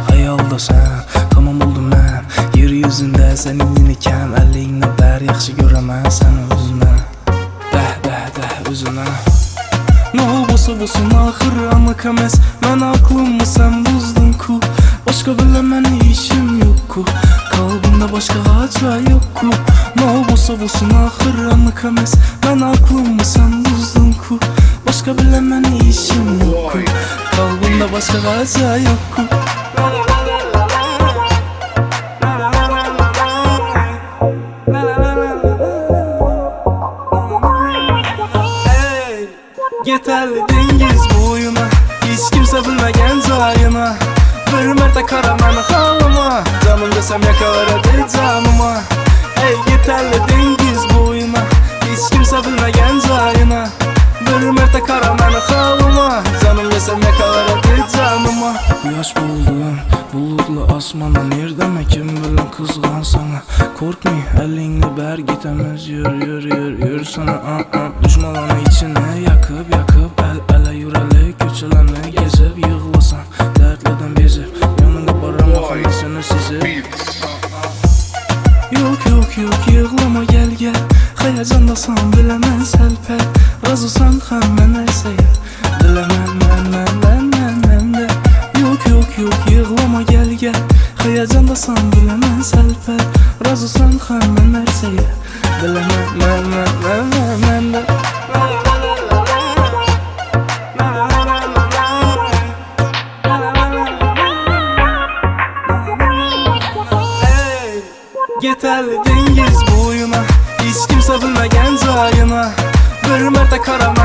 hayalda sen, tamam oldum ben. Yeryüzünde senin iken, əleyinə bər yaxşı görəmən səni özünə. Dəh özünə. Ne olsa bulsun ahırı anlık emes. Ben aklımı sen buzdun ku. Başka bilemene işim yok ku. Kalbimde başka acayip yok ku. Ne olsa bulsun ahırı anlık emes. Ben aklımı sen buzdun ku. Başka bilemene işim yok ku. Kalbimde başka acayip yok ku. Yeterli dengiz boyuna, hiç kimse bilmegen cayına. Bir mərtə karaməni halıma, canım desem yakalar edir canıma. Ey yeterli dengiz boyuna, hiç kimse bilmegen cayına. Bir mərtə karaməni halıma, canım desem yakalar edir canıma. Yaş buldum, bulutlu asmana, nereden kim bilen kızgan sana. Korkmay, elini ber gitemez, yür sana. Düşmanlarını içine yakıp el ele yüreli, köçelerini gezip yığılasan, dertleden bezip yanında barama xanasını sizip. Yok yığlama gel hayacandasan bilemən səlpər. Razısan xəm mən əysəyər, diləmən mən də. Yok yığlama gel hayacandasan bilemən səlpər. Razısan xəm mən əysəyər, diləmən mən də. Yeterli dengiz boyuna, hiç kimse bilmegen cayına. Bir mərtə karam